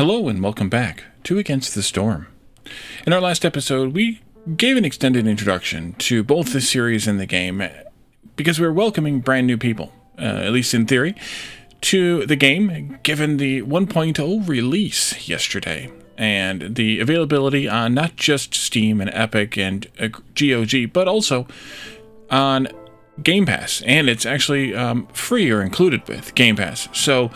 Hello and welcome back to Against the Storm. In our last episode, we gave an extended introduction to both the series and the game because we were welcoming brand new people, at least in theory, to the game given the 1.0 release yesterday and the availability on not just Steam and Epic and GOG, but also on Game Pass, and it's actually free or included with Game Pass. So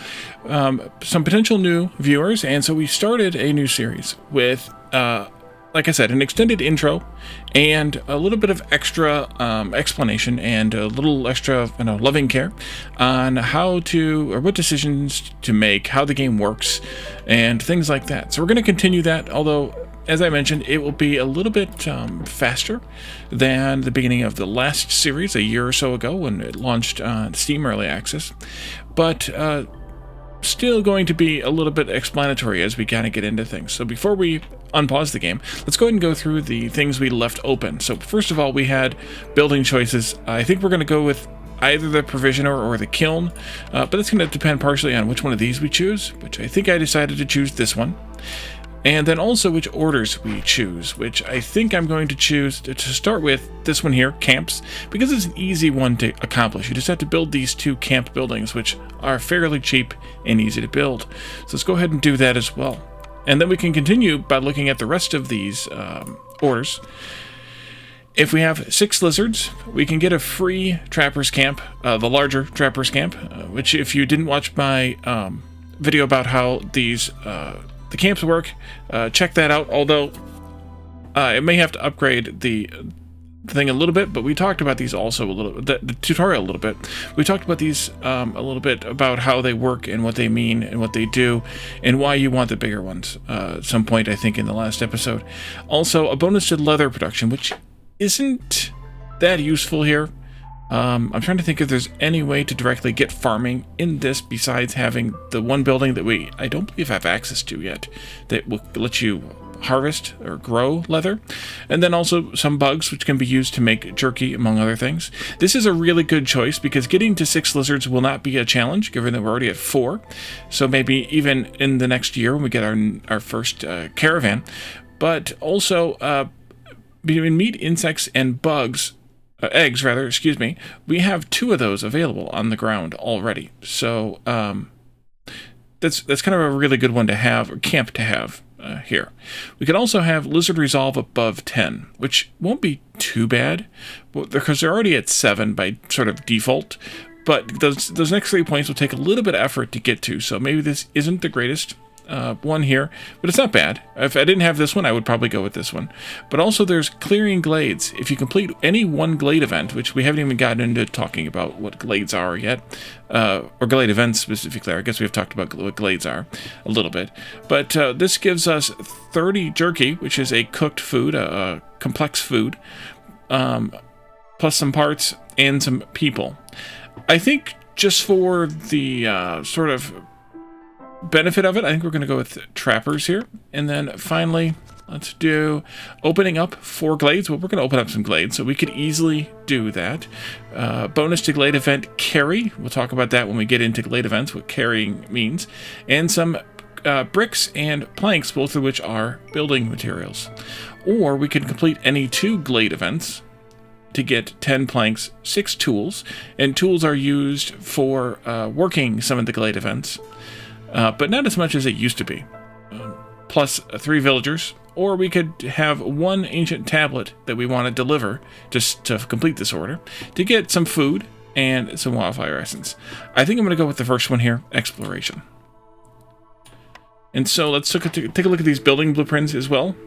some potential new viewers, and so we started a new series with, like I said, an extended intro and a little bit of extra explanation and a little extra loving care on how to, or what decisions to make, how the game works, and things like that. So we're going to continue that, although as I mentioned, it will be a little bit faster than the beginning of the last series a year or so ago when it launched on Steam Early Access, but still going to be a little bit explanatory as we kind of get into things. So before we unpause the game, let's go ahead and go through the things we left open. So first of all, we had building choices. I think we're going to go with either the provisioner or the kiln, but that's going to depend partially on which one of these we choose, which I think I decided to choose this one. And then also which orders we choose, which I think I'm going to choose to start with this one here, camps, because it's an easy one to accomplish. You just have to build these two camp buildings, which are fairly cheap and easy to build. So let's go ahead and do that as well. And then we can continue by looking at the rest of these orders. If we have 6 lizards, we can get a free trapper's camp, the larger trapper's camp, which if you didn't watch my video about how these the camps work, check that out, although it may have to upgrade the thing a little bit, but we talked about these also a little, the tutorial a little bit. We talked about these a little bit about how they work and what they mean and what they do and why you want the bigger ones at some point, I think, in the last episode. Also, a bonus to leather production, which isn't that useful here. I'm trying to think if there's any way to directly get farming in this besides having the one building that I don't believe have access to yet that will let you harvest or grow leather, and then also some bugs which can be used to make jerky, among other things. This is a really good choice because getting to 6 lizards will not be a challenge given that we're already at 4, so maybe even in the next year when we get our first caravan. But also between meat, insects, and bugs, eggs rather, excuse me, we have 2 of those available on the ground already. So that's kind of a really good one to have, or camp to have here. We can also have lizard resolve above 10, which won't be too bad because they're already at 7 by sort of default, but those next 3 points will take a little bit of effort to get to, so maybe this isn't the greatest one here, but it's not bad. If I didn't have this one, I would probably go with this one. But also there's clearing glades. If you complete any one glade event, which we haven't even gotten into talking about what glades are yet, or glade events specifically, I guess we've talked about what glades are a little bit, but this gives us 30 jerky, which is a cooked food, a complex food, plus some parts and some people. I think just for the sort of benefit of it, I think we're going to go with trappers here. And then finally, let's do opening up 4 glades. Well, we're going to open up some glades, so we could easily do that. Bonus to glade event carry. We'll talk about that when we get into glade events, what carrying means. And some bricks and planks, both of which are building materials. Or we can complete any 2 glade events to get 10 planks, 6 tools. And tools are used for working some of the glade events. But not as much as it used to be. Plus 3 villagers, or we could have 1 ancient tablet that we want to deliver just to complete this order to get some food and some wildfire essence. I think I'm going to go with the first one here, exploration. And so let's take a look at these building blueprints as well.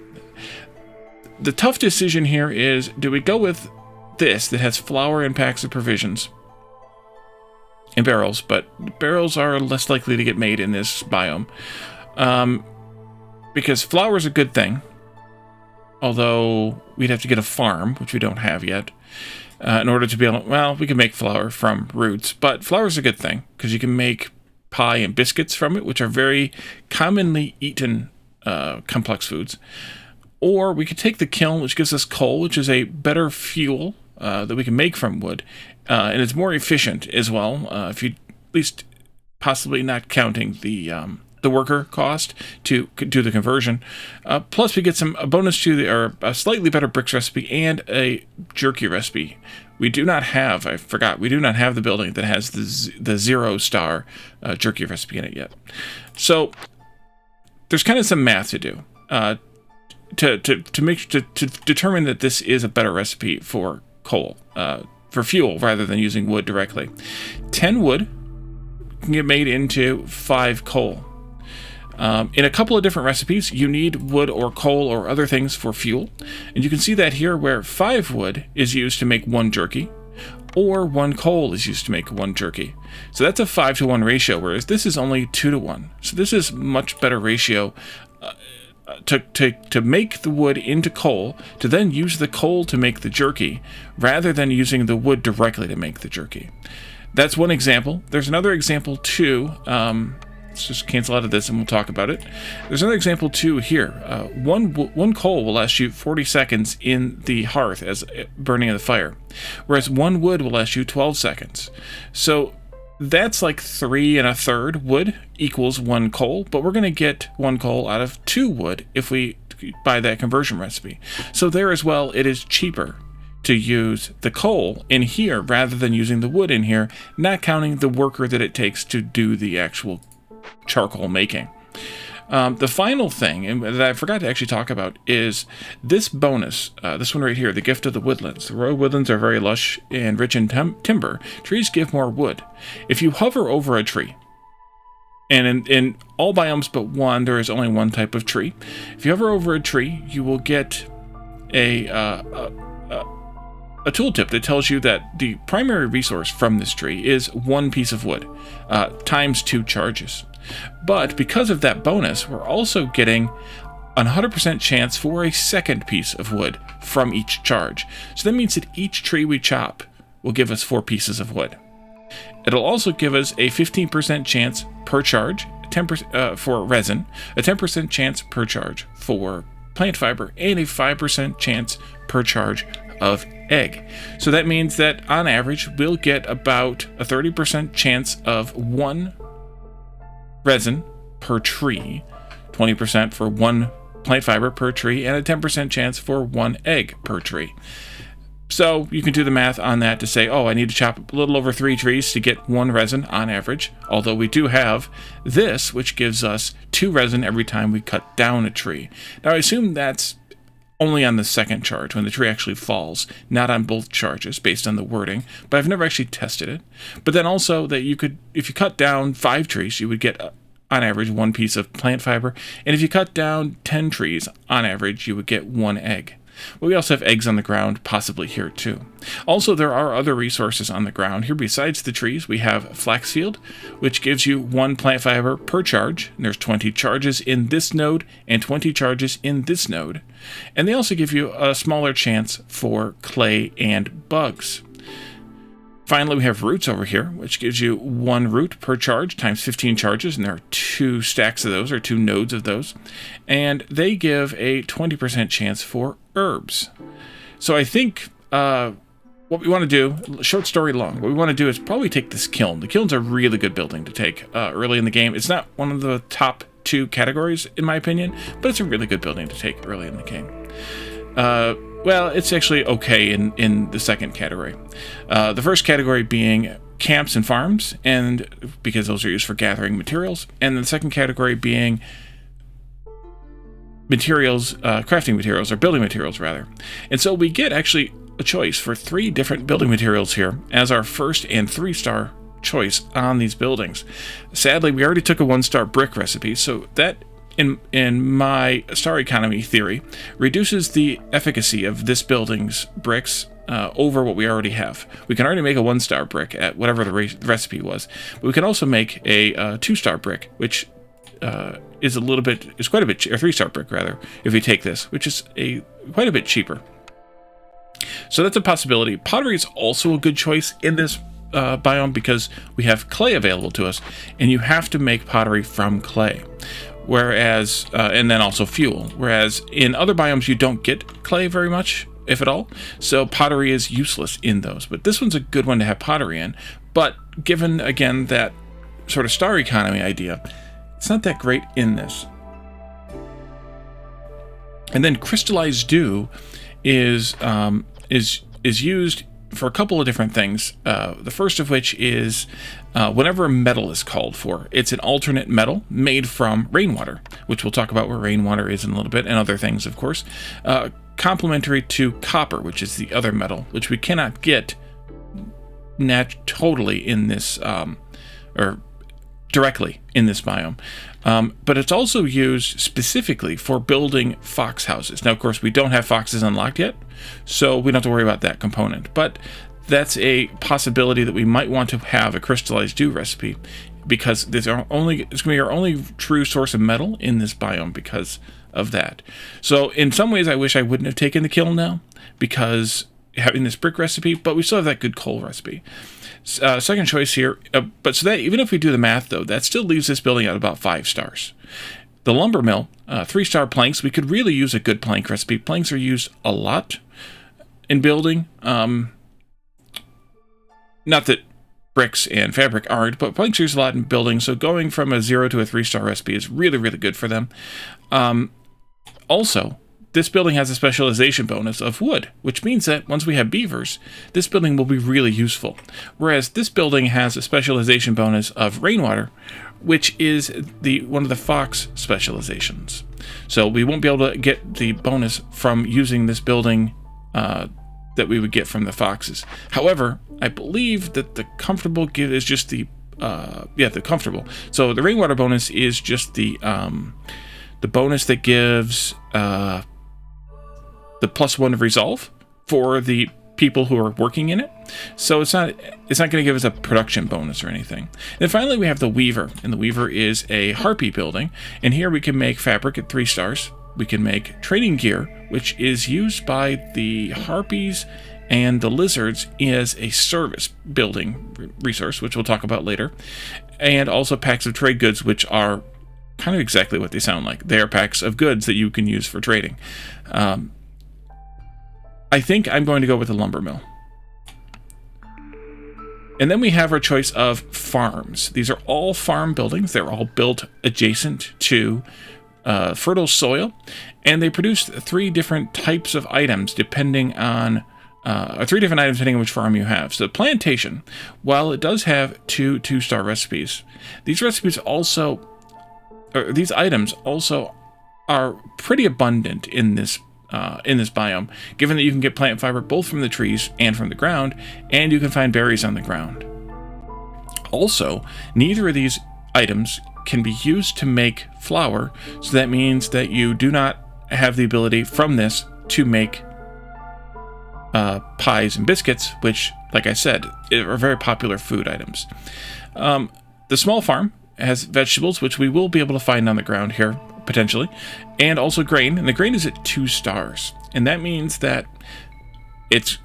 The tough decision here is, do we go with this that has flour and packs of provisions and barrels, but barrels are less likely to get made in this biome, because flour is a good thing, although we'd have to get a farm, which we don't have yet, in order to be able to, well, we can make flour from roots, but flour is a good thing because you can make pie and biscuits from it, which are very commonly eaten complex foods. Or we could take the kiln, which gives us coal, which is a better fuel that we can make from wood, and it's more efficient as well, if you, at least possibly not counting the the worker cost to do the conversion. Plus, we get a bonus to a slightly better bricks recipe and a jerky recipe. We do not have, we do not have the building that has the 0-star jerky recipe in it yet. So there's kind of some math to do to determine that this is a better recipe for coal, for fuel, rather than using wood directly. 10 wood can get made into 5 coal. In a couple of different recipes, you need wood or coal or other things for fuel. And you can see that here where 5 wood is used to make 1 jerky, or 1 coal is used to make 1 jerky. So that's a 5-to-1 ratio, whereas this is only 2-to-1. So this is much better ratio to make the wood into coal, to then use the coal to make the jerky, rather than using the wood directly to make the jerky. That's one example. There's another example too. Let's just cancel out of this and we'll talk about it. There's another example too here. One coal will last you 40 seconds in the hearth as burning in the fire, whereas 1 wood will last you 12 seconds. So that's like 3 1/3 wood equals 1 coal, but we're going to get 1 coal out of 2 wood if we buy that conversion recipe. So there as well, it is cheaper to use the coal in here rather than using the wood in here, not counting the worker that it takes to do the actual charcoal making. The final thing, and that I forgot to actually talk about, is this bonus, this one right here, the Gift of the Woodlands. The Royal Woodlands are very lush and rich in timber. Trees give more wood. If you hover over a tree, and in all biomes but one, there is only 1 type of tree. If you hover over a tree, you will get a tooltip that tells you that the primary resource from this tree is 1 piece of wood, times 2 charges. But because of that bonus, we're also getting 100% chance for a second piece of wood from each charge. So that means that each tree we chop will give us 4 pieces of wood. It'll also give us a 15% chance per charge, 10% for resin, a 10% chance per charge for plant fiber, and a 5% chance per charge of egg. So that means that on average, we'll get about a 30% chance of 1 resin per tree, 20% for 1 plant fiber per tree, and a 10% chance for 1 egg per tree. So you can do the math on that to say, oh, I need to chop a little over 3 trees to get 1 resin on average, although we do have this, which gives us 2 resin every time we cut down a tree. Now, I assume that's only on the second charge, when the tree actually falls, not on both charges, based on the wording, but I've never actually tested it. But then also that you could, if you cut down 5 trees, you would get, on average, 1 piece of plant fiber, and if you cut down 10 trees, on average, you would get 1 egg. But we also have eggs on the ground, possibly here too. Also, there are other resources on the ground. Here, besides the trees, we have Flaxfield, which gives you 1 plant fiber per charge. And there's 20 charges in this node and 20 charges in this node. And they also give you a smaller chance for clay and bugs. Finally, we have roots over here, which gives you 1 root per charge times 15 charges, and there are 2 stacks of those, or 2 nodes of those, and they give a 20% chance for herbs. So I think what we want to do, short story long, what we want to do is probably take this kiln. The kiln's a really good building to take early in the game. It's not one of the top 2 categories, in my opinion, but it's a really good building to take early in the game. Well, it's actually okay in the second category. The first category being camps and farms, and because those are used for gathering materials, and the second category being materials, crafting materials, or building materials rather. And so we get actually a choice for 3 different building materials here as our first and 3-star choice on these buildings. Sadly, we already took a 1-star brick recipe, so that in my star economy theory, reduces the efficacy of this building's bricks over what we already have. We can already make a 1-star brick at whatever the recipe was, but we can also make a 2-star brick, which is quite a bit, or 3-star brick rather, if we take this, which is quite a bit cheaper. So that's a possibility. Pottery is also a good choice in this biome because we have clay available to us, and you have to make pottery from clay. Whereas, and then also fuel. Whereas in other biomes, you don't get clay very much, if at all. So pottery is useless in those. But this one's a good one to have pottery in. But given, again, that sort of star economy idea, it's not that great in this. And then crystallized dew is used for a couple of different things. The first of which is whenever a metal is called for. It's an alternate metal made from rainwater, which we'll talk about where rainwater is in a little bit, and other things, of course. Complementary to copper, which is the other metal, which we cannot get totally in this, or directly in this biome. But it's also used specifically for building fox houses. Now, of course, we don't have foxes unlocked yet, so we don't have to worry about that component. But that's a possibility that we might want to have a crystallized dew recipe, because it's going to be our only true source of metal in this biome because of that. So in some ways, I wish I wouldn't have taken the kiln now, because having this brick recipe, but we still have that good coal recipe. Second choice here, but so that even if we do the math, though, that still leaves this building at about 5 stars. The lumber mill, 3-star planks. We could really use a good plank recipe. Planks are used a lot in building. Not that bricks and fabric aren't, but planks are used a lot in building. So going from a 0 to a 3-star recipe is really, really good for them. Also, this building has a specialization bonus of wood, which means that once we have beavers, this building will be really useful. Whereas this building has a specialization bonus of rainwater, which is one of the fox specializations. So we won't be able to get the bonus from using this building that we would get from the foxes. However, I believe that the comfortable is just the comfortable. So the rainwater bonus is just the bonus that gives the +1 of resolve for the people who are working in it. So it's not going to give us a production bonus or anything. And then finally we have the Weaver, and the Weaver is a harpy building, and here we can make fabric at 3 stars. We can make trading gear, which is used by the harpies and the lizards as a service building resource, which we'll talk about later. And also packs of trade goods, which are kind of exactly what they sound like. They are packs of goods that you can use for trading. I think I'm going to go with the lumber mill. And then we have our choice of farms. These are all farm buildings. They're all built adjacent to fertile soil, and they produce 3 different types of items depending on 3 different items depending on which farm you have. So the plantation, while it does have 2 2-star recipes, these items also are pretty abundant in this biome, given that you can get plant fiber both from the trees and from the ground, and you can find berries on the ground. Also, neither of these items can be used to make flour, so that means that you do not have the ability from this to make pies and biscuits, which, like I said, are very popular food items. The small farm has vegetables, which we will be able to find on the ground here, potentially, and also grain, and the grain is at 2 stars, and that means that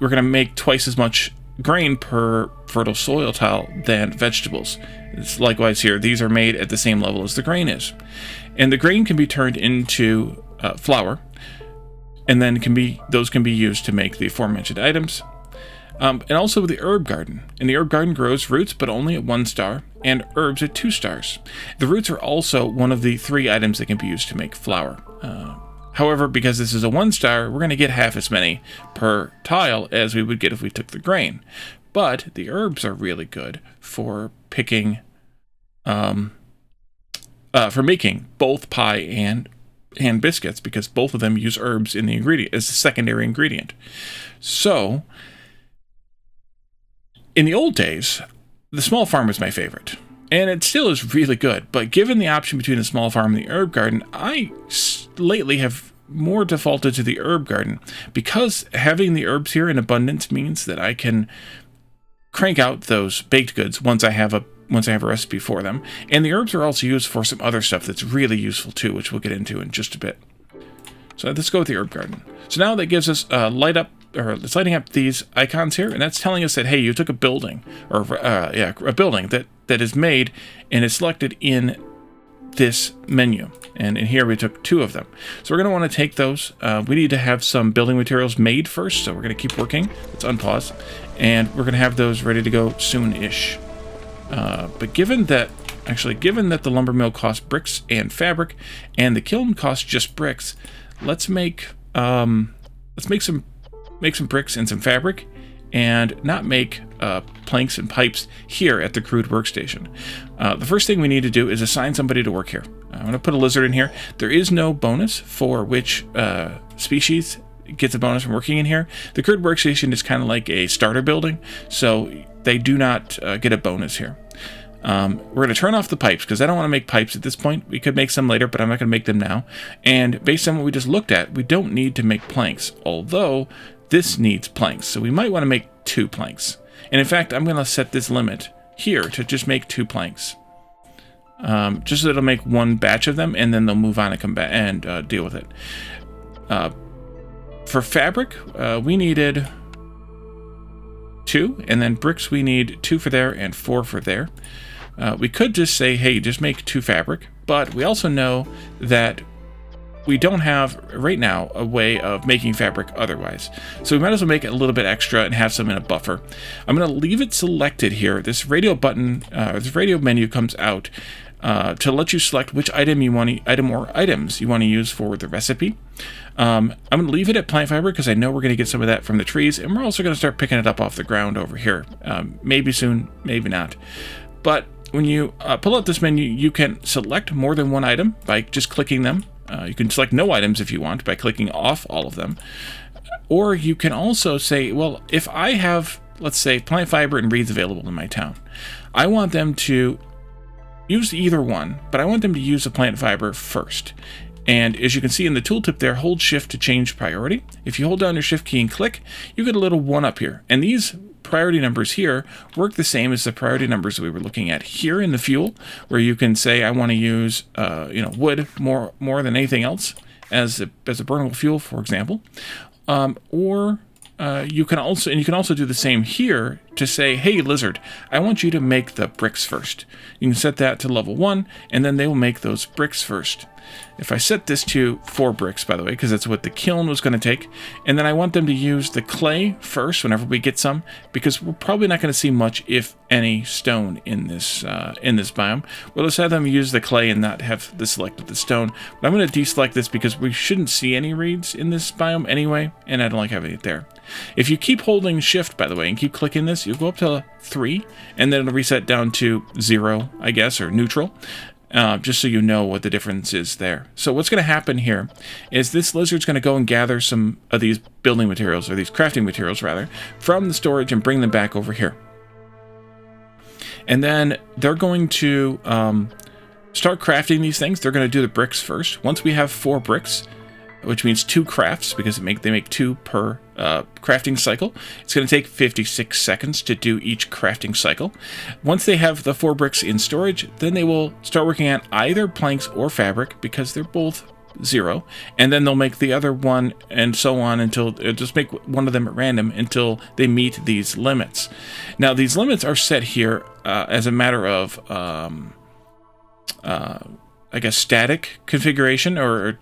we're going to make twice as much grain per fertile soil tile than vegetables. It's likewise here, these are made at the same level as the grain is, and the grain can be turned into flour, and then those can be used to make the aforementioned items. And also the herb garden. And the herb garden grows roots, but only at 1 star, and herbs at 2 stars. The roots are also one of the 3 items that can be used to make flour. However, because this is a 1-star, we're going to get half as many per tile as we would get if we took the grain. But the herbs are really good for picking, for making both pie and biscuits, because both of them use herbs in the ingredient as the secondary ingredient. So, in the old days, the small farm was my favorite, and it still is really good, but given the option between the small farm and the herb garden, I lately have more defaulted to the herb garden, because having the herbs here in abundance means that I can crank out those baked goods once I have a recipe for them, and the herbs are also used for some other stuff that's really useful too, which we'll get into in just a bit. So let's go with the herb garden. So now that gives us it's lighting up these icons here, and that's telling us that, hey, you took a building, or a building that is made and is selected in this menu, and in here we took 2 of them. So we're going to want to take those. We need to have some building materials made first, so we're going to keep working. Let's unpause, and we're going to have those ready to go soon-ish. But given that actually, given that the lumber mill costs bricks and fabric, and the kiln costs just bricks, let's make some bricks and some fabric, and not make planks and pipes here at the crude workstation. The first thing we need to do is assign somebody to work here. I'm going to put a lizard in here. There is no bonus for which species gets a bonus from working in here. The crude workstation is kind of like a starter building, so they do not get a bonus here. We're going to turn off the pipes because I don't want to make pipes at this point. We could make some later, but I'm not going to make them now. And based on what we just looked at, we don't need to make planks, although this needs planks. So we might want to make 2 planks. And in fact, I'm going to set this limit here to just make 2 planks. Just so it'll make 1 batch of them, and then they'll move on and come back and deal with it. For fabric, we needed 2, and then bricks we need 2 for there and 4 for there. We could just say, hey, just make 2 fabric, but we also know that we don't have, right now, a way of making fabric otherwise. So we might as well make it a little bit extra and have some in a buffer. I'm going to leave it selected here. This radio button, this radio menu comes out to let you select which item or items you want to use for the recipe. I'm going to leave it at plant fiber because I know we're going to get some of that from the trees, and we're also going to start picking it up off the ground over here. Maybe soon, maybe not. But when you pull out this menu, you can select more than 1 item by just clicking them. You can select no items if you want by clicking off all of them. Or you can also say, well, if I have, let's say, plant fiber and reeds available in my town, I want them to use either one, but I want them to use the plant fiber first. And as you can see in the tooltip there, hold shift to change priority. If you hold down your shift key and click, you get a little 1 up here. And these priority numbers here work the same as the priority numbers we were looking at here in the fuel, where you can say I want to use wood more than anything else as a burnable fuel, for example. You can also do the same here to say, hey, lizard, I want you to make the bricks first. You can set that to level 1, and then they will make those bricks first. If I set this to 4 bricks, by the way, because that's what the kiln was going to take, and then I want them to use the clay first whenever we get some, because we're probably not going to see much, if any, stone in this biome. We'll just have them use the clay and not have the select of the stone. But I'm going to deselect this because we shouldn't see any reeds in this biome anyway, and I don't like having it there. If you keep holding shift, by the way, and keep clicking this, you'll go up to 3, and then it'll reset down to 0, I guess, or neutral. Just so you know what the difference is there. So what's going to happen here is this lizard's going to go and gather some of these building materials, or these crafting materials rather, from the storage and bring them back over here. And then they're going to start crafting these things. They're going to do the bricks first. Once we have 4 bricks, which means 2 crafts, because they make 2 per crafting cycle. It's going to take 56 seconds to do each crafting cycle. Once they have the 4 bricks in storage, then they will start working on either planks or fabric, because they're both 0, and then they'll make the other one, and so on until just make one of them at random until they meet these limits. Now, these limits are set here as a matter of I guess static configuration or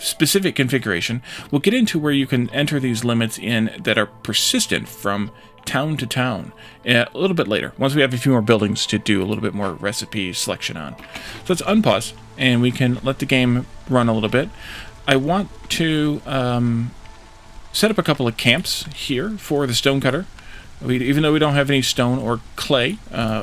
specific configuration. We'll get into where you can enter these limits in that are persistent from town to town a little bit later, once we have a few more buildings to do a little bit more recipe selection on. So let's unpause and we can let the game run a little bit. I want to set up a couple of camps here for the stonecutter. Even though we don't have any stone or clay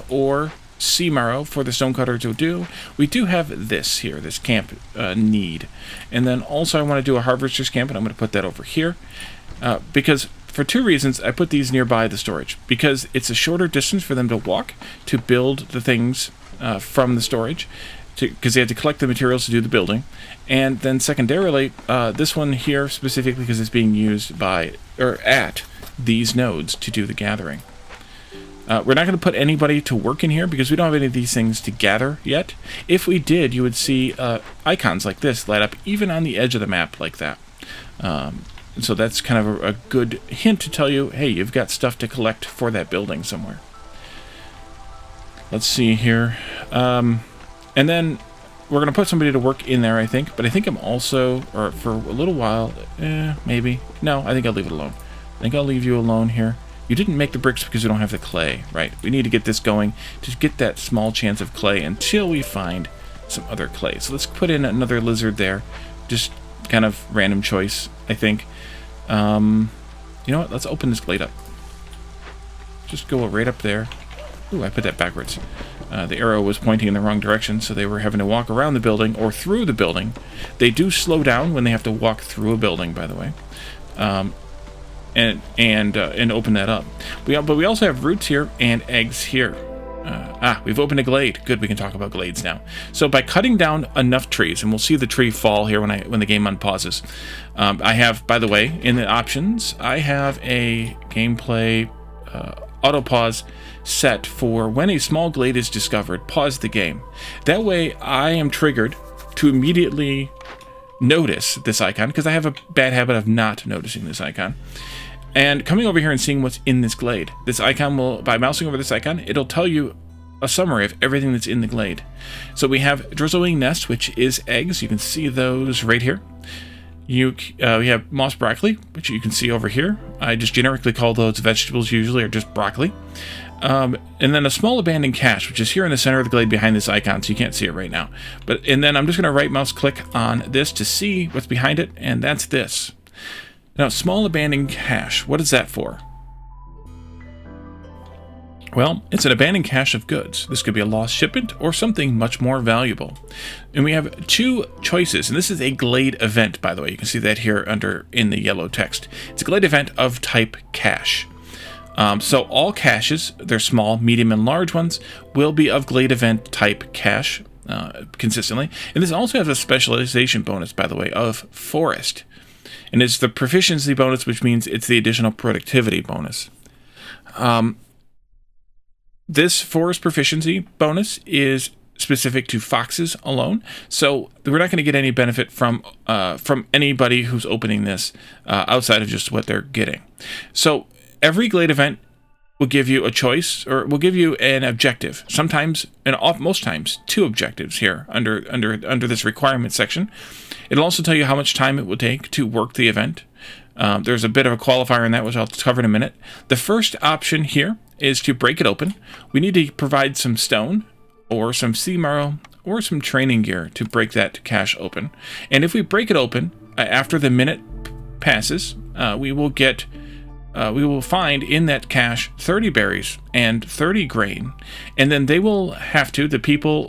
or sea marrow for the stonecutter to do, we do have this here, this camp need. And then also I want to do a harvester's camp, and I'm going to put that over here because for 2 reasons I put these nearby the storage. Because it's a shorter distance for them to walk to build the things from the storage, because they had to collect the materials to do the building. And then secondarily, this one here specifically because it's being used by or at these nodes to do the gathering. We're not going to put anybody to work in here because we don't have any of these things to gather yet. If we did, you would see icons like this light up even on the edge of the map like that. So that's kind of a good hint to tell you, hey, you've got stuff to collect for that building somewhere. Let's see here. And then we're going to put somebody to work in there, I think. But I think I'm also, or for a little while, maybe. No, I think I'll leave it alone. I think I'll leave you alone here. You didn't make the bricks because you don't have the clay, right? We need to get this going to get that small chance of clay until we find some other clay. So let's put in another lizard there. Just kind of random choice, I think. You know what? Let's open this glade up. Just go right up there. Ooh, I put that backwards. The arrow was pointing in the wrong direction, so they were having to walk around the building or through the building. They do slow down when they have to walk through a building, by the way. And open that up. But we also have roots here and eggs here. We've opened a glade. Good, we can talk about glades now. So by cutting down enough trees, and we'll see the tree fall here when the game unpauses. I have, by the way, in the options, I have a gameplay auto pause set for when a small glade is discovered. Pause the game. That way, I am triggered to immediately notice this icon, because I have a bad habit of not noticing this icon. And coming over here and seeing what's in this glade. This icon will, by mousing over this icon, it'll tell you a summary of everything that's in the glade. So we have drizzling nest, which is eggs. You can see those right here. We have moss broccoli, which you can see over here. I just generically call those vegetables usually, or just broccoli. And then a small abandoned cache, which is here in the center of the glade behind this icon, so you can't see it right now. And then I'm just going to right mouse click on this to see what's behind it, and that's this. Now, small abandoned cache, what is that for? Well, it's an abandoned cache of goods. This could be a lost shipment or something much more valuable. And we have two choices, and this is a glade event, by the way. You can see that here in the yellow text. It's a glade event of type cache. So all caches, they're small, medium, and large ones, will be of glade event type cache consistently. And this also has a specialization bonus, by the way, of forest. And it's the proficiency bonus, which means it's the additional productivity bonus. This forest proficiency bonus is specific to foxes alone, so we're not going to get any benefit from anybody who's opening this outside of just what they're getting. So every glade event will give you a choice, or will give you an objective. Sometimes, and most times, two objectives here under this requirement section. It'll also tell you how much time it will take to work the event. There's a bit of a qualifier in that, which I'll cover in a minute. The first option here is to break it open. We need to provide some stone, or some sea marrow, or some training gear to break that cache open. And if we break it open, after the minute passes, we will find in that cache 30 berries and 30 grain, and then they will have to,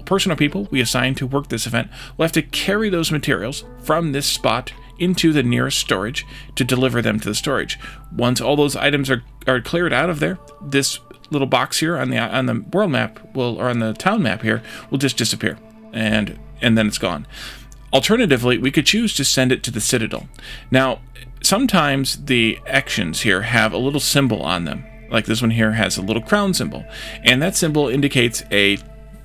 personal people we assign to work this event, will have to carry those materials from this spot into the nearest storage to deliver them to the storage. Once all those items are cleared out of there, this little box here on the world map or on the town map here will just disappear, and then it's gone. Alternatively, we could choose to send it to the Citadel. Now, sometimes the actions here have a little symbol on them. Like this one here has a little crown symbol. And that symbol indicates a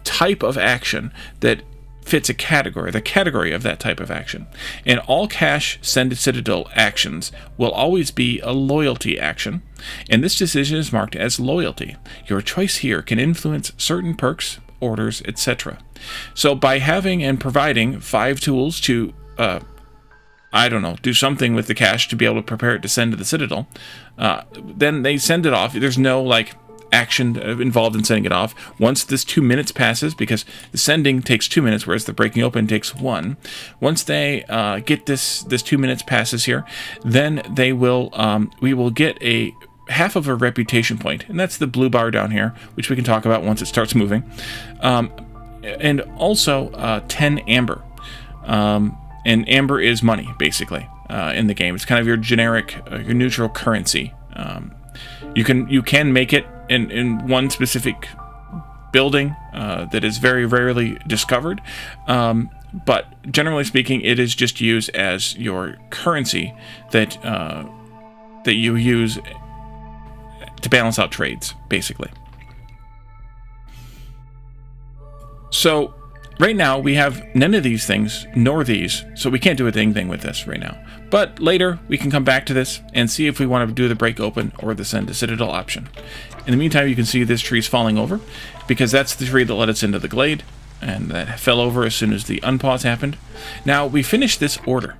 type of action that fits a category, the category of that type of action. And all cache send to Citadel actions will always be a loyalty action. And this decision is marked as loyalty. Your choice here can influence certain perks, orders, etc. So by having and providing 5 tools to, do something with the cache to be able to prepare it to send to the Citadel, then they send it off. There's no action involved in sending it off. Once this 2 minutes passes, because the sending takes 2 minutes, whereas the breaking open takes 1. Once they get this 2 minutes passes here, then we will get a half of a reputation point, and that's the blue bar down here, which we can talk about once it starts moving. And also 10 amber. And amber is money, basically, in the game. It's kind of your generic, your neutral currency. You can make it in one specific building that is very rarely discovered, but generally speaking, it is just used as your currency that you use to balance out trades, basically. So right now we have none of these things nor these, so we can't do a thing with this right now. But later we can come back to this and see if we want to do the break open or the send to Citadel option. In the meantime, you can see this tree's falling over because that's the tree that let us into the glade, and that fell over as soon as the unpause happened. Now we finished this order.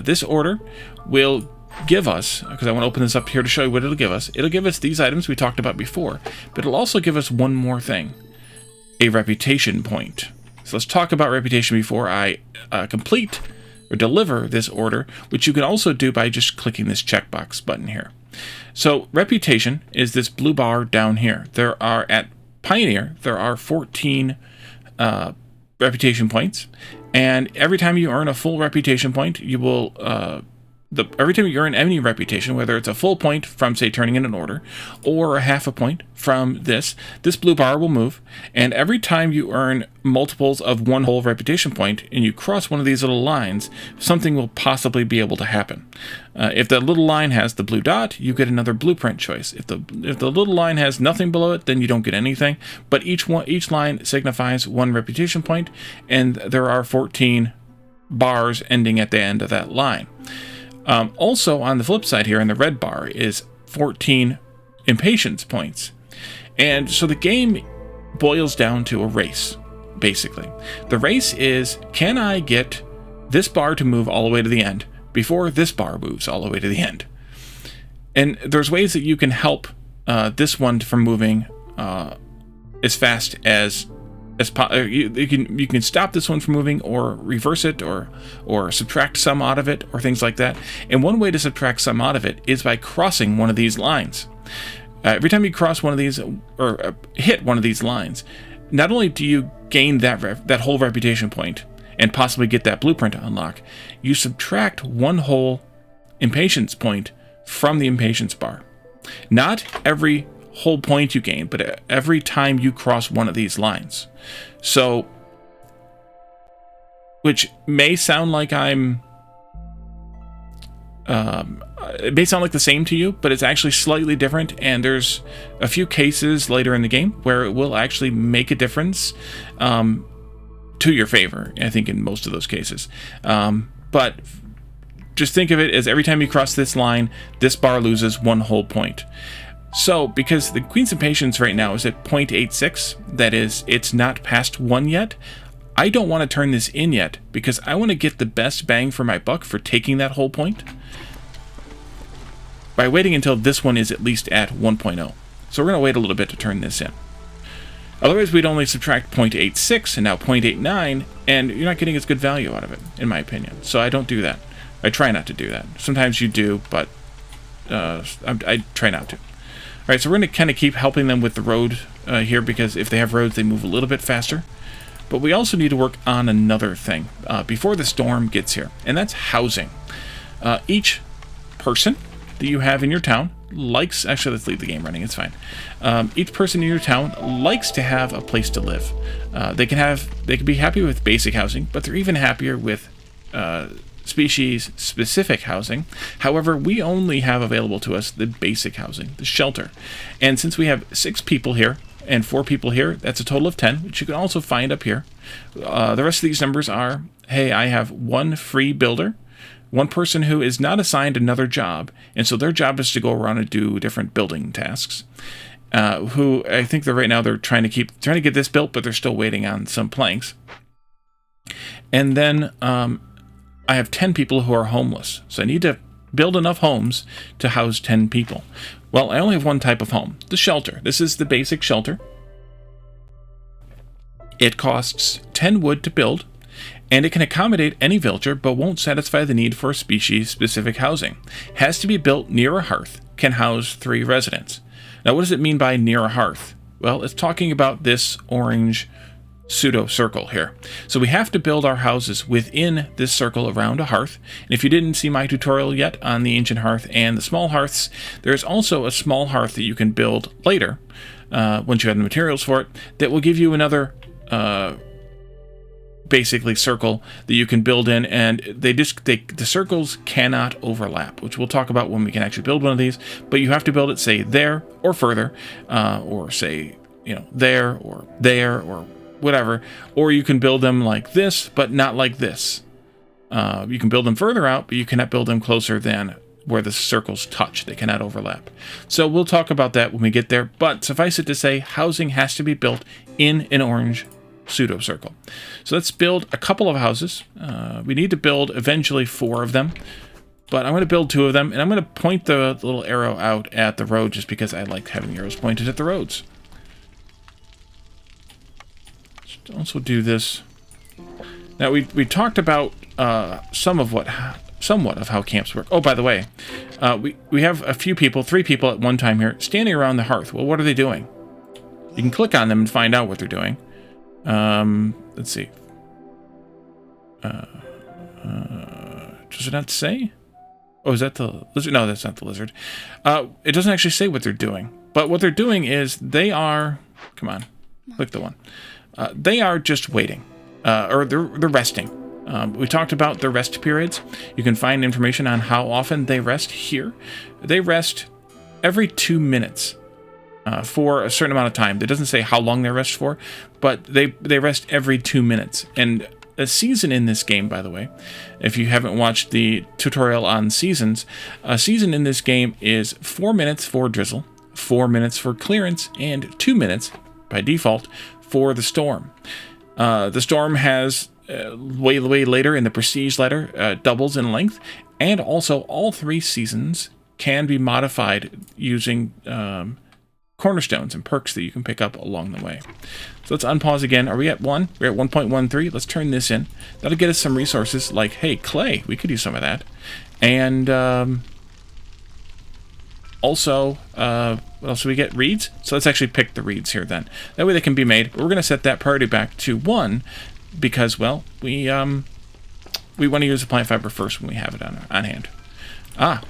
This order will give us, because I want to open this up here to show you what it'll give us. It'll give us these items we talked about before, but it'll also give us one more thing, a reputation point. So let's talk about reputation before I complete or deliver this order, which you can also do by just clicking this checkbox button here. So reputation is this blue bar down here. There are, at Pioneer, there are 14 reputation points, and every time you earn a full reputation point, you will every time you earn any reputation, whether it's a full point from, say, turning in an order, or a half a point from this blue bar will move, and every time you earn multiples of one whole reputation point, and you cross one of these little lines, something will possibly be able to happen. If the little line has the blue dot, you get another blueprint choice. If the little line has nothing below it, then you don't get anything, but each line signifies one reputation point, and there are 14 bars ending at the end of that line. Also, on the flip side here, in the red bar, is 14 impatience points. And so the game boils down to a race, basically. The race is, can I get this bar to move all the way to the end before this bar moves all the way to the end? And there's ways that you can help this one from moving as fast as you can stop this one from moving, or reverse it, or subtract some out of it, or things like that. And one way to subtract some out of it is by crossing one of these lines. Every time you cross one of these, or hit one of these lines, not only do you gain that whole reputation point and possibly get that blueprint to unlock, you subtract one whole impatience point from the impatience bar. Not every whole point you gain, but every time you cross one of these lines. So, which may sound like it may sound like the same to you, but it's actually slightly different, and there's a few cases later in the game where it will actually make a difference to your favor, I think, in most of those cases. But just think of it as every time you cross this line, this bar loses one whole point. So, because the Queen's Impatience right now is at 0.86, that is, it's not past 1 yet, I don't want to turn this in yet, because I want to get the best bang for my buck for taking that whole point by waiting until this one is at least at 1.0. So we're going to wait a little bit to turn this in. Otherwise, we'd only subtract 0.86 and now 0.89, and you're not getting as good value out of it, in my opinion. So I don't do that. I try not to do that. Sometimes you do, but I try not to. All right, so we're going to kind of keep helping them with the road here, because if they have roads, they move a little bit faster. But we also need to work on another thing before the storm gets here, and that's housing. Each person that you have in your town likes... Actually, let's leave the game running. It's fine. Each person in your town likes to have a place to live. They can be happy with basic housing, but they're even happier with species-specific housing. However, we only have available to us the basic housing, the shelter. And since we have 6 people here and 4 people here, that's a total of 10, which you can also find up here. The rest of these numbers are, hey, I have 1 free builder, 1 person who is not assigned another job, and so their job is to go around and do different building tasks. Who I think right now they're trying to get this built, but they're still waiting on some planks. And then I have 10 people who are homeless, so I need to build enough homes to house 10 people. Well, I only have 1 type of home, the shelter. This is the basic shelter. It costs 10 wood to build, and it can accommodate any villager, but won't satisfy the need for species-specific housing. Has to be built near a hearth, can house 3 residents. Now, what does it mean by near a hearth? Well, it's talking about this orange pseudo circle here. So we have to build our houses within this circle around a hearth. And if you didn't see my tutorial yet on the ancient hearth and the small hearths, there's also a small hearth that you can build later, once you have the materials for it, that will give you another basically circle that you can build in, and the circles cannot overlap, which we'll talk about when we can actually build one of these. But you have to build it, say, there or further, or say, there or whatever, or you can build them like this, but not like this. You can build them further out, but you cannot build them closer than where the circles touch. They cannot overlap. So we'll talk about that when we get there, but suffice it to say, housing has to be built in an orange pseudo circle. So let's build a couple of houses. We need to build eventually 4 of them. but I'm going to build 2 of them, and I'm going to point the little arrow out at the road just because I like having the arrows pointed at the roads. Let's also do this. Now, we talked about somewhat of how camps work. Oh, by the way, we have a few people, 3 people at one time here, standing around the hearth. Well, what are they doing? You can click on them and find out what they're doing. Let's see. Does it not say? Oh, is that the lizard? No, that's not the lizard. It doesn't actually say what they're doing. But what they're doing is they are... Come on. Click the one. They are just waiting. Or they're resting. We talked about the rest periods. You can find information on how often they rest here. They rest every 2 minutes for a certain amount of time. It doesn't say how long they rest for, but they rest every 2 minutes. And a season in this game, by the way, if you haven't watched the tutorial on seasons, a season in this game is 4 minutes for drizzle, 4 minutes for clearance, and 2 minutes, by default, for the storm. The storm has way later in the prestige ladder, doubles in length, and also all 3 seasons can be modified using cornerstones and perks that you can pick up along the way. So let's unpause again. Are we at 1? We're at 1.13. Let's turn this in. That'll get us some resources like, hey, clay. We could use some of that. And also, what else do we get? Reeds? So let's actually pick the reeds here then. That way they can be made. But we're going to set that priority back to 1 because, well, we want to use the plant fiber first when we have it on hand.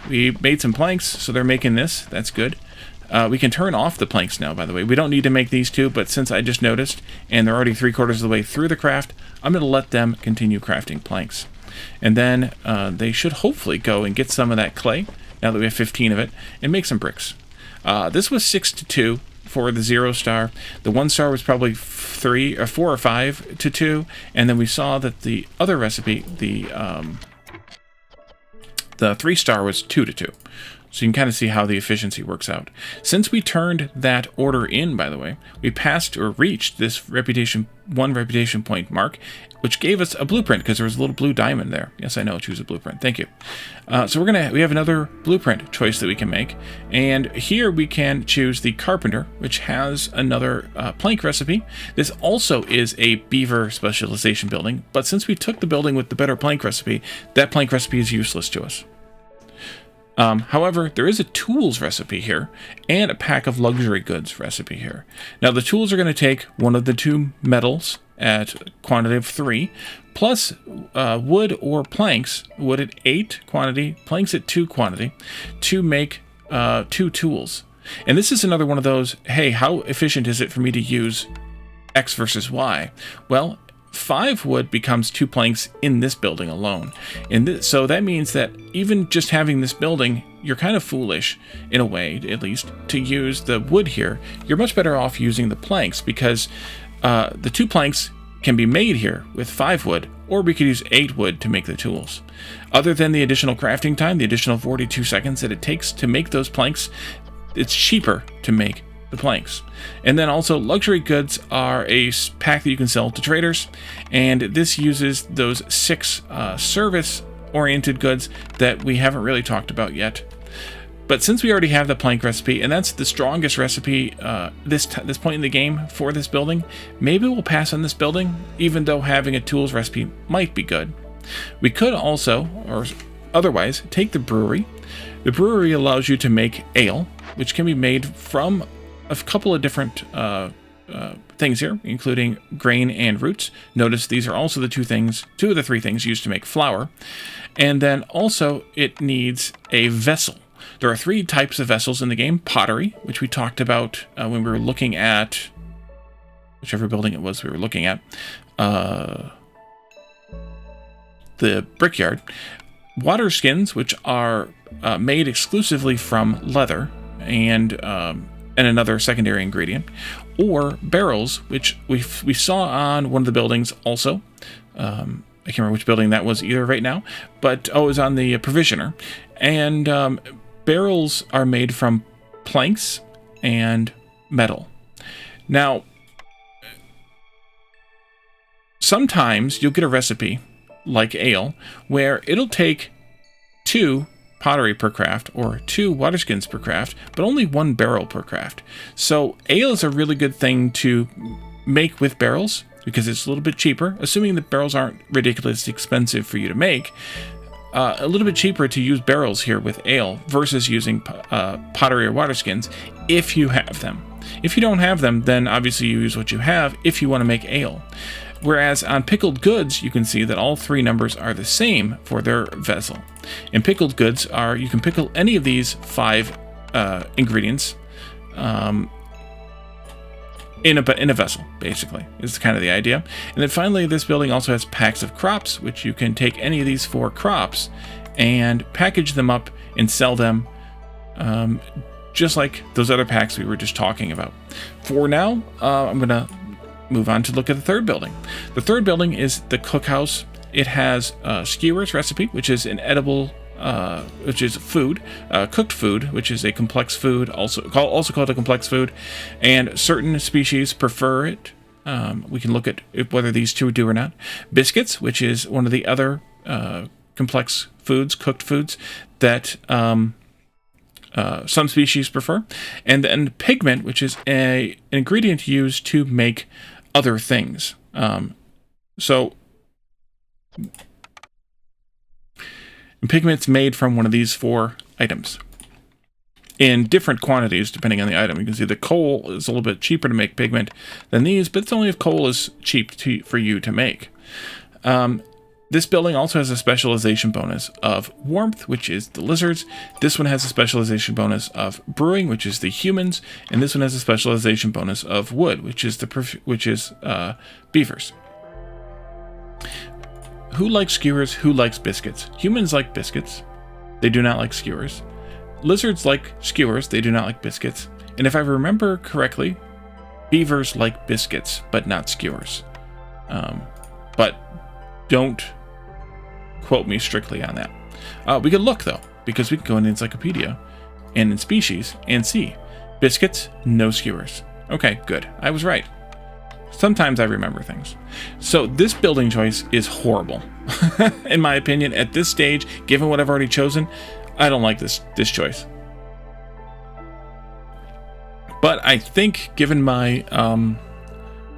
We made some planks, so they're making this. That's good. We can turn off the planks now, by the way. We don't need to make these 2, but since I just noticed, and they're already 3/4 of the way through the craft, I'm going to let them continue crafting planks. And then they should hopefully go and get some of that clay, now that we have 15 of it, and make some bricks. This was 6-2 for the 0 star. The 1 star was probably 4 or 5-2, and then we saw that the other recipe, the 3 star was 2-2. So you can kind of see how the efficiency works out. Since we turned that order in, by the way, we passed or reached this reputation point mark, which gave us a blueprint because there was a little blue diamond there. Yes, I know, choose a blueprint. Thank you. So we have another blueprint choice that we can make. And here we can choose the carpenter, which has another plank recipe. This also is a beaver specialization building, but since we took the building with the better plank recipe, that plank recipe is useless to us. However, there is a tools recipe here and a pack of luxury goods recipe here. Now, the tools are going to take one of the 2 metals at quantity of 3, plus wood or planks, wood at 8 quantity, planks at 2 quantity, to make 2 tools. And this is another one of those, hey, how efficient is it for me to use X versus Y? Well, 5 wood becomes 2 planks in this building alone. So that means that even just having this building, you're kind of foolish, in a way, at least, to use the wood here. You're much better off using the planks because the 2 planks can be made here with 5 wood, or we could use 8 wood to make the tools. Other than the additional crafting time, the additional 42 seconds that it takes to make those planks, it's cheaper to make the planks. And then also luxury goods are a pack that you can sell to traders, and this uses those 6 service oriented goods that we haven't really talked about yet. But since we already have the plank recipe, and that's the strongest recipe this point in the game for this building, maybe we'll pass on this building, even though having a tools recipe might be good. We could also, or otherwise, take the brewery. The brewery allows you to make ale, which can be made from a couple of different things here, including grain and roots. Notice these are also the 2 of the 3 things used to make flour. And then also it needs a vessel. There are 3 types of vessels in the game. Pottery, which we talked about when we were looking at whichever building it was we were looking at, the brickyard. Water skins, which are made exclusively from leather and another secondary ingredient, or barrels, which we saw on one of the buildings also. I can't remember which building that was either right now, but it was on the provisioner. And barrels are made from planks and metal. Now, sometimes you'll get a recipe like ale where it'll take 2 pottery per craft or 2 water skins per craft, but only 1 barrel per craft. So ale is a really good thing to make with barrels because it's a little bit cheaper, assuming the barrels aren't ridiculously expensive for you to make. A little bit cheaper to use barrels here with ale versus using pottery or water skins if you have them. If you don't have them, then obviously you use what you have if you want to make ale. Whereas on pickled goods, you can see that all 3 numbers are the same for their vessel. And pickled goods are, you can pickle any of these 5 ingredients in a vessel, basically, is kind of the idea. And then finally, this building also has packs of crops, which you can take any of these 4 crops and package them up and sell them just like those other packs we were just talking about. For now, I'm going to move on to look at the third building. The third building is the cookhouse. It has skewers recipe, which is an edible, which is food, cooked food, which is a complex food, also called a complex food, and certain species prefer it. We can look at whether these two do or not. Biscuits, which is one of the other complex foods, cooked foods that some species prefer, and then pigment, which is an ingredient used to make other things. Pigment's made from one of these 4 items in different quantities depending on the item. You can see the coal is a little bit cheaper to make pigment than these, but it's only if coal is cheap for you to make. This building also has a specialization bonus of warmth, which is the lizards. This one has a specialization bonus of brewing, which is the humans, and this one has a specialization bonus of wood, which is beavers. Who likes skewers? Who likes biscuits? Humans like biscuits. They do not like skewers. Lizards like skewers. They do not like biscuits. And if I remember correctly, beavers like biscuits, but not skewers. But don't quote me strictly on that. We could look, though, because we can go in the encyclopedia and in species and see. Biscuits, no skewers. Okay, good. I was right. Sometimes I remember things. So this building choice is horrible. In my opinion, at this stage, given what I've already chosen, I don't like this choice. But I think, given my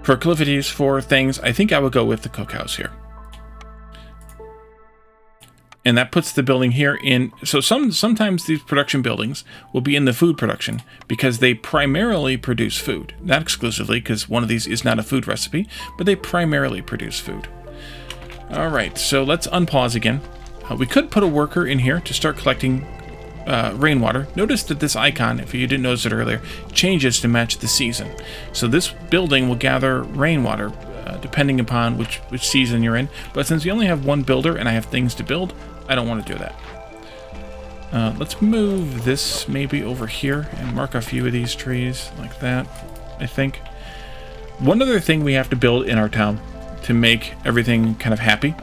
proclivities for things, I think I would go with the cookhouse here. And that puts the building here in... So sometimes these production buildings will be in the food production because they primarily produce food. Not exclusively, because one of these is not a food recipe, but they primarily produce food. All right, so let's unpause again. We could put a worker in here to start collecting rainwater. Notice that this icon, if you didn't notice it earlier, changes to match the season. So this building will gather rainwater depending upon which season you're in. But since we only have one builder and I have things to build, I don't want to do that. Let's move this maybe over here and mark a few of these trees like that, I think. One other thing we have to build in our town to make everything kind of happy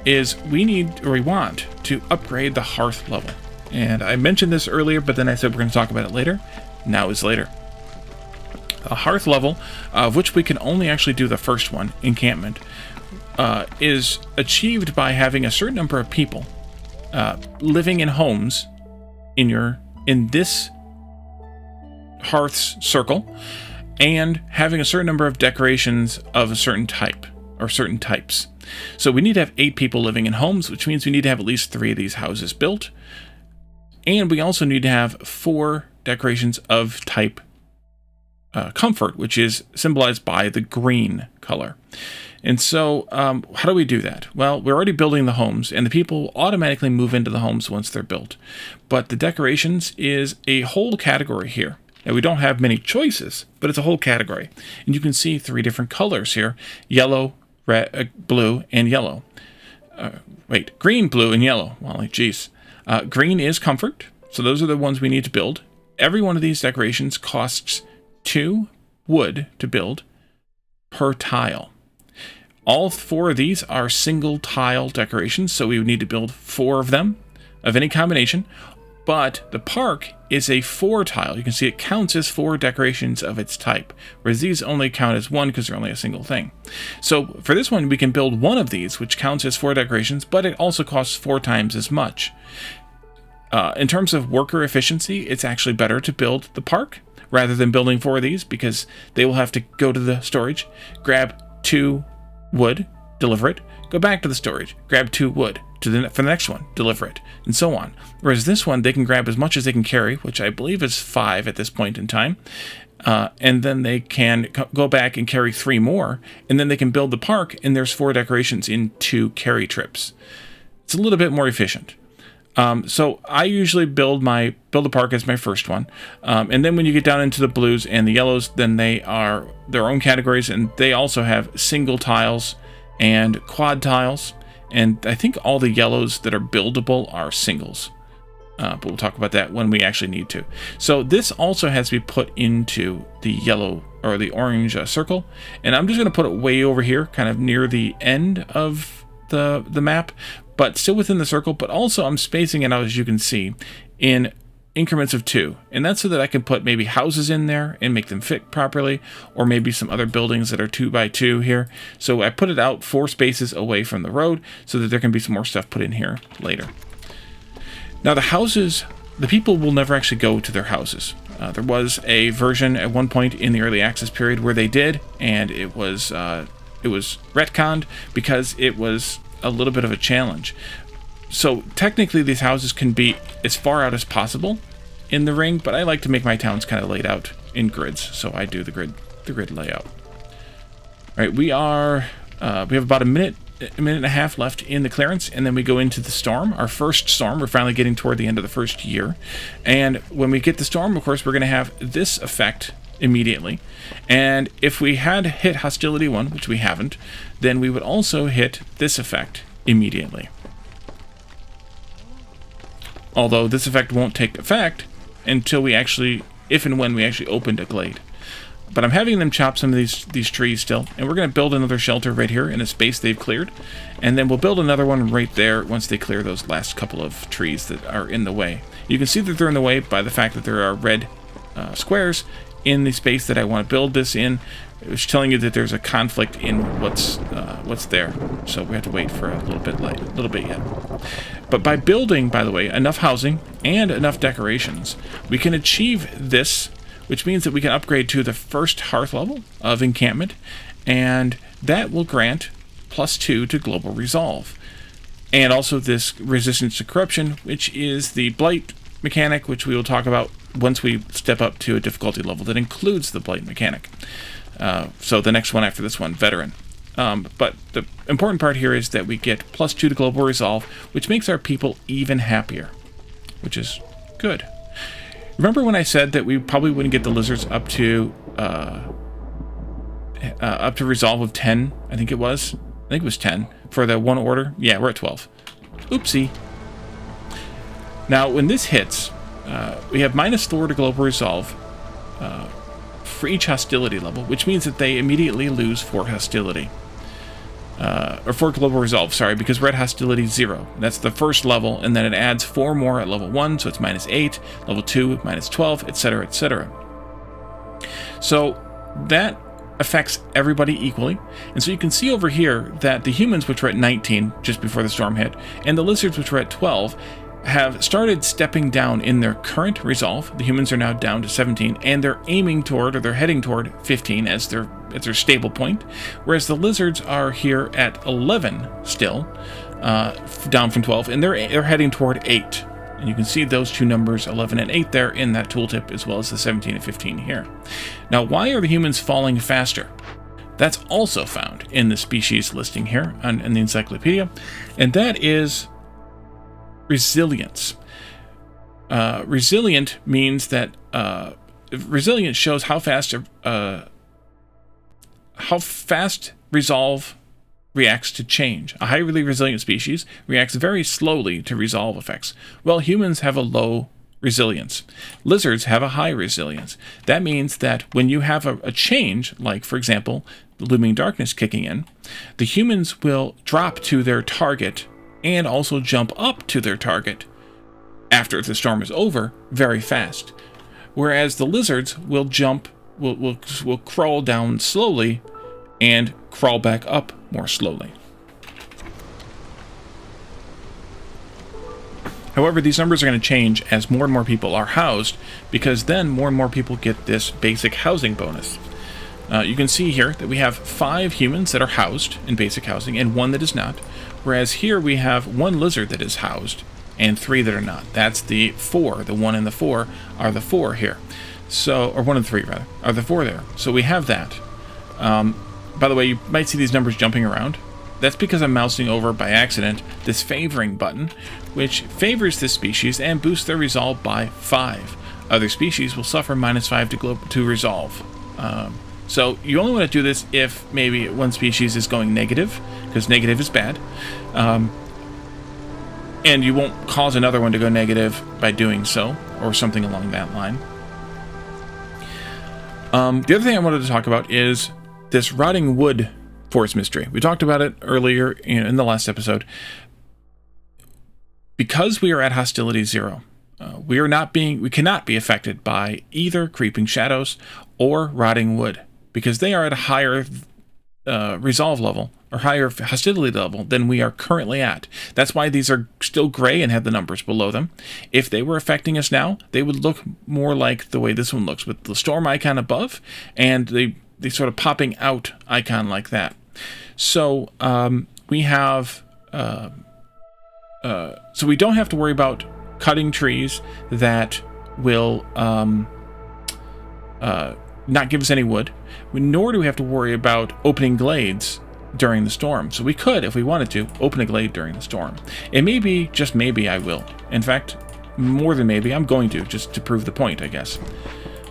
is we want to upgrade the hearth level. And I mentioned this earlier, but then I said we're going to talk about it later. Now is later. A hearth level, of which we can only actually do the first one, encampment, is achieved by having a certain number of people living in homes in this hearth's circle, and having a certain number of decorations of a certain type or certain types. So we need to have 8 people living in homes, which means we need to have at least 3 of these houses built. And we also need to have 4 decorations of type comfort, which is symbolized by the green color. And so how do we do that? Well, we're already building the homes, and the people automatically move into the homes once they're built. But the decorations is a whole category here. Now, we don't have many choices, but it's a whole category. And you can see 3 different colors here: yellow, red, blue, and yellow. Green, blue, and yellow. Well, geez. Green is comfort, so those are the ones we need to build. Every one of these decorations costs 2 wood to build per tile. All 4 of these are single tile decorations, so we would need to build 4 of them of any combination. But the park is a 4 tile. You can see it counts as 4 decorations of its type, whereas these only count as 1 because they're only a single thing. So for this one, we can build 1 of these, which counts as 4 decorations, but it also costs 4 times as much. In terms of worker efficiency, it's actually better to build the park rather than building 4 of these, because they will have to go to the storage, grab 2 wood, deliver it, go back to the storage, grab 2 wood for the next one, deliver it, and so on. Whereas this one, they can grab as much as they can carry, which I believe is 5 at this point in time, and then they can go back and carry 3 more, and then they can build the park, and there's 4 decorations in 2 carry trips. It's a little bit more efficient. So I usually build the park as my first one, and then when you get down into the blues and the yellows, then they are their own categories, and they also have single tiles and quad tiles, and I think all the yellows that are buildable are singles, but we'll talk about that when we actually need to. So this also has to be put into the yellow or the orange circle, and I'm just going to put it way over here, kind of near the end of the map, but still within the circle, but also I'm spacing it out, as you can see, in increments of 2. And that's so that I can put maybe houses in there and make them fit properly, or maybe some other buildings that are 2 by 2 here. So I put it out 4 spaces away from the road so that there can be some more stuff put in here later. Now the houses, the people will never actually go to their houses. There was a version at one point in the early access period where they did, and it was retconned because it was a little bit of a challenge. So technically these houses can be as far out as possible in the ring, but I like to make my towns kind of laid out in grids, so I do the grid layout. All right, we have about a minute and a half left in the clearance, and then we go into the storm, our first storm. We're finally getting toward the end of the first year, and when we get the storm, of course, we're going to have this effect immediately, and if we had hit hostility 1, which we haven't, then we would also hit this effect immediately. Although this effect won't take effect until if and when we actually opened a glade. But I'm having them chop some of these trees still, and we're going to build another shelter right here in a space they've cleared, and then we'll build another one right there once they clear those last couple of trees that are in the way. You can see that they're in the way by the fact that there are red squares in the space that I want to build this in. It's telling you that there's a conflict in what's there, so we have to wait for a little bit yet. But by building, by the way, enough housing and enough decorations, we can achieve this, which means that we can upgrade to the first hearth level of encampment, and that will grant +2 to global resolve, and also this resistance to corruption, which is the blight mechanic, which we will talk about once we step up to a difficulty level that includes the blight mechanic. So the next one after this one, veteran. But the important part here is that we get +2 to global resolve, which makes our people even happier, which is good. Remember when I said that we probably wouldn't get the lizards up to resolve of 10? I think it was 10 for the one order. Yeah, we're at 12. Oopsie. Now, when this hits, we have -4 to global resolve for each hostility level, which means that they immediately lose 4 hostility. Or 4 global resolve, sorry, because we're at hostility 0. That's the first level, and then it adds 4 more at level 1, so it's -8, level 2, -12, etc., etc. So that affects everybody equally, and so you can see over here that the humans, which were at 19 just before the storm hit, and the lizards, which were at 12, have started stepping down in their current resolve. The humans are now down to 17, and they're aiming toward, or they're heading toward 15 as their stable point, whereas the lizards are here at 11 still, down from 12, and they're heading toward 8. And you can see those two numbers, 11 and 8, there in that tooltip, as well as the 17 and 15 here. Now, why are the humans falling faster? That's also found in the species listing here in the encyclopedia, and that is resilience. Resilient means that resilience shows how fast resolve reacts to change. A highly resilient species reacts very slowly to resolve effects, while humans have a low resilience. Lizards have a high resilience. That means that when you have a change, like, for example, the looming darkness kicking in, the humans will drop to their target and also jump up to their target after the storm is over very fast. Whereas the lizards will will crawl down slowly and crawl back up more slowly. However, these numbers are going to change as more and more people are housed, because then more and more people get this basic housing bonus. You can see here that we have 5 humans that are housed in basic housing and 1 that is not, whereas here we have 1 lizard that is housed and 3 that are not. That's the 4. The 1 and the 4 are the 4 here. So, or 1 and 3 rather, are the 4 there. So we have that. By the way, you might see these numbers jumping around. That's because I'm mousing over by accident this favoring button, which favors this species and boosts their resolve by 5. Other species will suffer -5 to resolve. So you only want to do this if maybe one species is going negative, because negative is bad. And you won't cause another one to go negative by doing so, or something along that line. The other thing I wanted to talk about is this rotting wood forest mystery. We talked about it earlier in the last episode. Because we are at hostility 0, we cannot be affected by either creeping shadows or rotting wood, because they are at a higher resolve level or higher hostility level than we are currently at. That's why these are still gray and have the numbers below them. If they were affecting us now, they would look more like the way this one looks, with the storm icon above and the sort of popping out icon like that. So we have so we don't have to worry about cutting trees that will not give us any wood, nor do we have to worry about opening glades during the storm. So we could, if we wanted to, open a glade during the storm. And maybe, just maybe, I will. In fact, more than maybe, I'm going to, just to prove the point, I guess.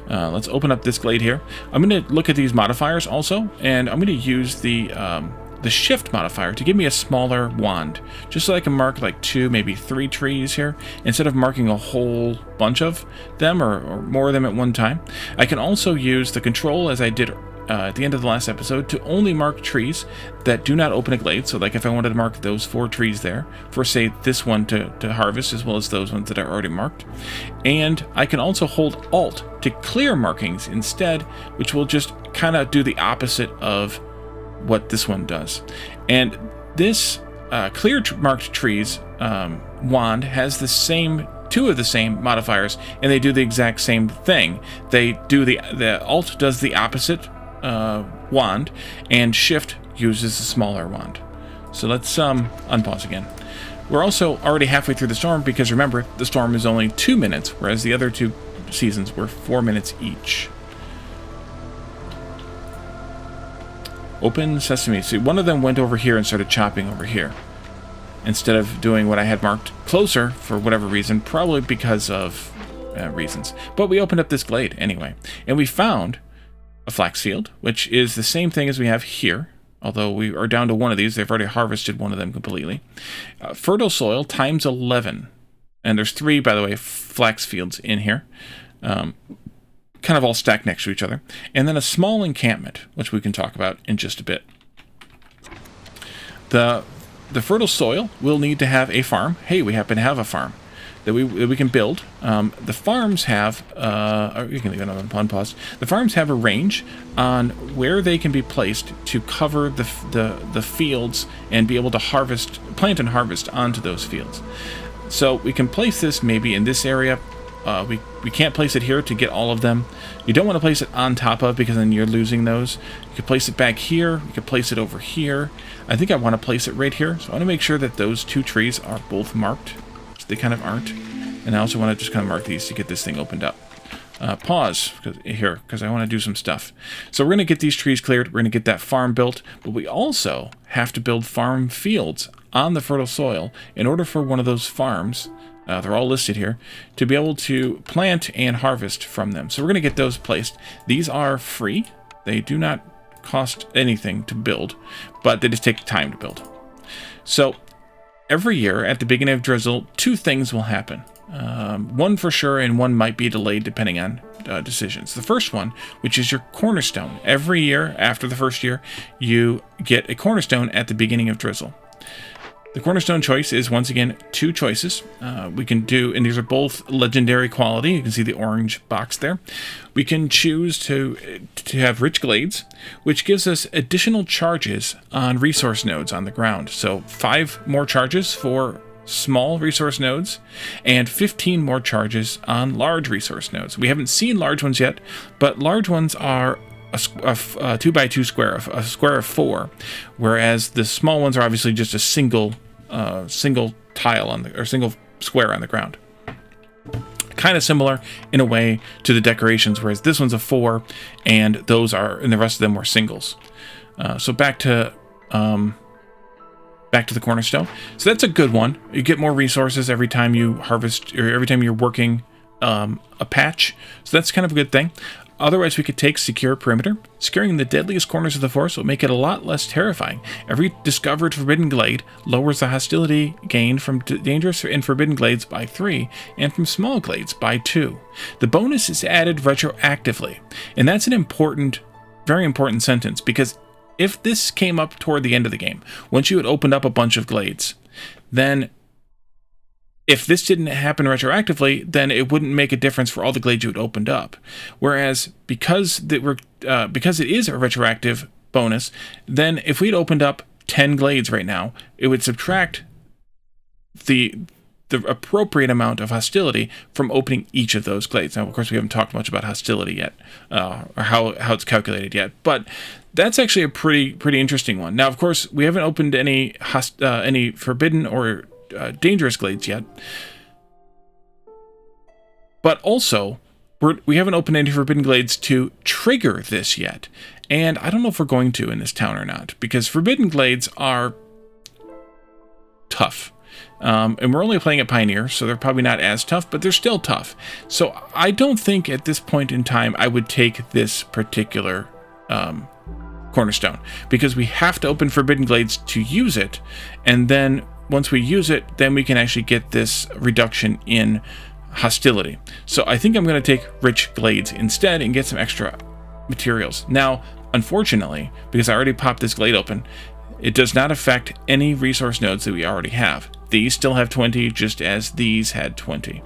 Let's open up this glade here. I'm going to look at these modifiers also, and I'm going to use the shift modifier to give me a smaller wand, just so I can mark like 2, maybe 3 trees here, instead of marking a whole bunch of them or more of them at one time. I can also use the control, as I did at the end of the last episode, to only mark trees that do not open a glade. So like if I wanted to mark those 4 trees there, for say this one to harvest, as well as those ones that are already marked. And I can also hold Alt to clear markings instead, which will just kind of do the opposite of what this one does. And this clear marked trees wand has the same 2 of the same modifiers, and they do the exact same thing. They do the Alt does the opposite wand, and Shift uses the smaller wand. So let's unpause again. We're also already halfway through the storm, because remember, the storm is only 2 minutes, whereas the other 2 seasons were 4 minutes each. Open sesame. See, one of them went over here and started chopping over here, instead of doing what I had marked closer for whatever reason, probably because of reasons. But we opened up this glade anyway, and we found a flax field, which is the same thing as we have here, although we are down to 1 of these. They've already harvested 1 of them completely. Fertile soil times 11, and there's 3, by the way, flax fields in here. Kind of all stacked next to each other. And then a small encampment, which we can talk about in just a bit. The fertile soil will need to have a farm. Hey, we happen to have a farm that we can build. The farms have, you can leave it on pause. The farms have a range on where they can be placed to cover the fields and be able to plant and harvest onto those fields. So we can place this maybe in this area. We can't place it here to get all of them. You don't want to place it on top of, because then you're losing those. You could place it back here. You could place it over here. I think I want to place it right here. So I want to make sure that those 2 trees are both marked. So they kind of aren't. And I also want to just kind of mark these to get this thing opened up. Pause here, because I want to do some stuff. So we're going to get these trees cleared. We're going to get that farm built. But we also have to build farm fields on the fertile soil in order for one of those farms, they're all listed here, to be able to plant and harvest from them. So we're going to get those placed. These are free. They do not cost anything to build, but they just take time to build. So every year at the beginning of drizzle, 2 things will happen. One for sure, and one might be delayed depending on decisions. The first one, which is your cornerstone. Every year after the first year, you get a cornerstone at the beginning of drizzle. The cornerstone choice is, once again, 2 choices. We can do, and these are both legendary quality. You can see the orange box there. We can choose to have rich glades, which gives us additional charges on resource nodes on the ground. So 5 more charges for small resource nodes and 15 more charges on large resource nodes. We haven't seen large ones yet, but large ones are a 2x2 square, a square of 4, whereas the small ones are obviously just a single tile or single square on the ground. Kind of similar in a way to the decorations, whereas this one's a 4, and the rest of them were singles. So back to the cornerstone. So that's a good one. You get more resources every time you harvest, or every time you're working a patch. So that's kind of a good thing. Otherwise, we could take secure perimeter. Securing the deadliest corners of the forest will make it a lot less terrifying. Every discovered forbidden glade lowers the hostility gained from dangerous and forbidden glades by 3, and from small glades by 2. The bonus is added retroactively, and that's an important, very important sentence, because if this came up toward the end of the game, once you had opened up a bunch of glades, then if this didn't happen retroactively, then it wouldn't make a difference for all the glades you had opened up. Whereas because it is a retroactive bonus, then if we'd opened up 10 glades right now, it would subtract the appropriate amount of hostility from opening each of those glades. Now, of course, we haven't talked much about hostility yet, or how it's calculated yet, but that's actually a pretty interesting one. Now, of course, we haven't opened any forbidden or dangerous glades yet, but also we haven't opened any forbidden glades to trigger this yet, and I don't know if we're going to in this town or not, because forbidden glades are tough, and we're only playing at Pioneer, so they're probably not as tough, but they're still tough. So I don't think at this point in time I would take this particular cornerstone, because we have to open forbidden glades to use it, and then once we use it, then we can actually get this reduction in hostility. So I think I'm going to take rich glades instead and get some extra materials. Now, unfortunately, because I already popped this glade open, it does not affect any resource nodes that we already have. These still have 20, just as these had 20.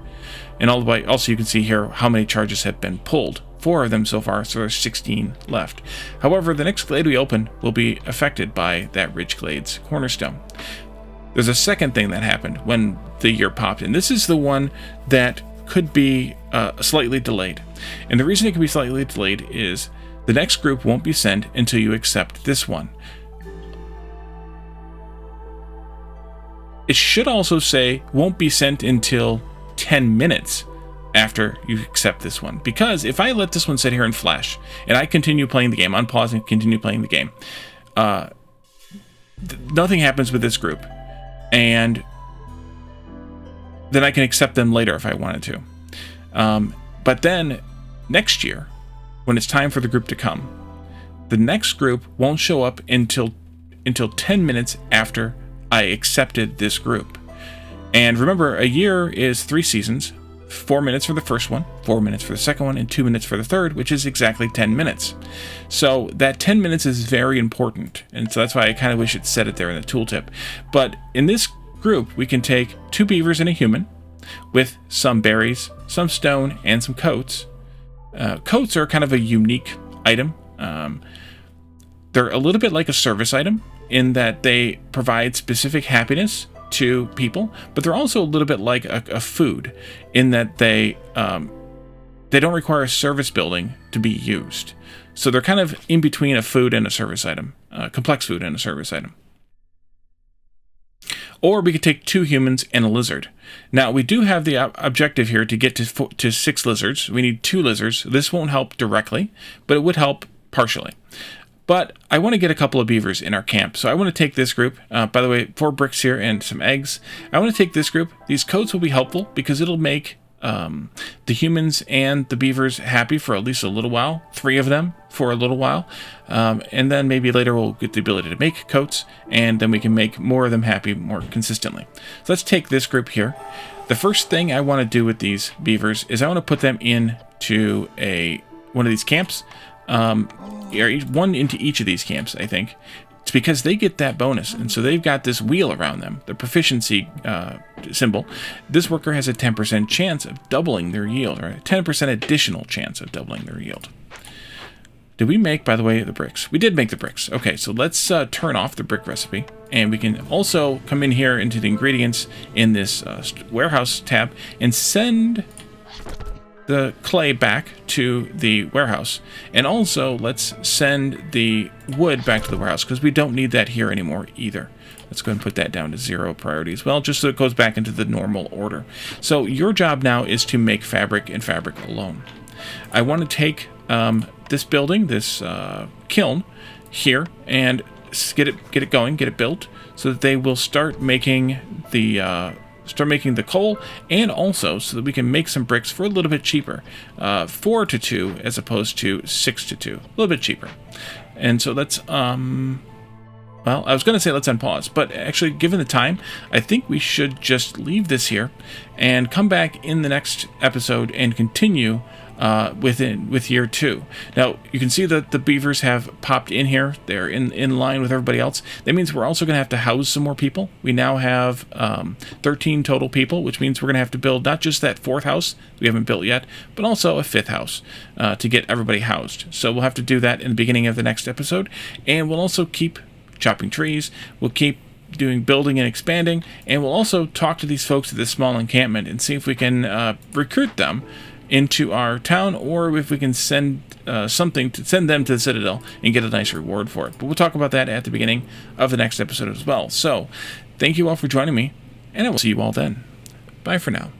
And all the way, also you can see here how many charges have been pulled. 4 of them so far, so there's 16 left. However, the next glade we open will be affected by that rich glade's cornerstone. There's a second thing that happened when the year popped, and this is the one that could be slightly delayed. And the reason it can be slightly delayed is the next group won't be sent until you accept this one. It should also say won't be sent until 10 minutes after you accept this one. Because if I let this one sit here and flash, and I continue playing the game, unpause and continue playing the game, nothing happens with this group. And then I can accept them later if I wanted to. But then next year, when it's time for the group to come, the next group won't show up until 10 minutes after I accepted this group. And remember, a year is 3 seasons, 4 minutes for the first one, 4 minutes for the second one, and 2 minutes for the third, which is exactly 10 minutes. So that 10 minutes is very important, and so that's why I kind of wish it said it there in the tooltip. But in this group, we can take 2 beavers and a human, with some berries, some stone, and some coats. Coats are kind of a unique item. They're a little bit like a service item in that they provide specific happiness to people, but they're also a little bit like a food in that they don't require a service building to be used. So they're kind of in between a food and a service item, complex food and a service item. Or we could take 2 humans and a lizard. Now, we do have the objective here to get to 6 lizards. We need 2 lizards. This won't help directly, but it would help partially. But I want to get a couple of beavers in our camp, so I want to take this group. By the way, 4 bricks here and some eggs. I want to take this group. These coats will be helpful because it'll make the humans and the beavers happy for at least a little while. 3 of them for a little while. And then maybe later we'll get the ability to make coats, and then we can make more of them happy more consistently. So let's take this group here. The first thing I want to do with these beavers is I want to put them into one of these camps. One into each of these camps, I think. It's because they get that bonus, and so they've got this wheel around them, the proficiency symbol. This worker has a 10% chance of doubling their yield, or a 10% additional chance of doubling their yield. Did we make, by the way, the bricks? We did make the bricks. Okay, so let's turn off the brick recipe. And we can also come in here into the ingredients in this warehouse tab and send the clay back to the warehouse. And also, let's send the wood back to the warehouse, because we don't need that here anymore either. Let's go ahead and put that down to 0 priority as well, just so it goes back into the normal order. So your job now is to make fabric and fabric alone. I want to take this building, this kiln here, and get it going, get it built, so that they will start making the coal, and also so that we can make some bricks for a little bit cheaper, 4 to 2 as opposed to 6 to 2, a little bit cheaper. And so let's well, I was going to say let's unpause, but actually, given the time, I think we should just leave this here and come back in the next episode and continue with year 2. Now, you can see that the beavers have popped in here. They're in line with everybody else. That means we're also going to have to house some more people. We now have 13 total people, which means we're going to have to build not just that 4th house we haven't built yet, but also a 5th house to get everybody housed. So we'll have to do that in the beginning of the next episode, and we'll also keep chopping trees. We'll keep doing building and expanding, and we'll also talk to these folks at this small encampment and see if we can recruit them into our town, or if we can send something to send them to the Citadel and get a nice reward for it. But we'll talk about that at the beginning of the next episode as well. So thank you all for joining me, and I will see you all then. Bye for now.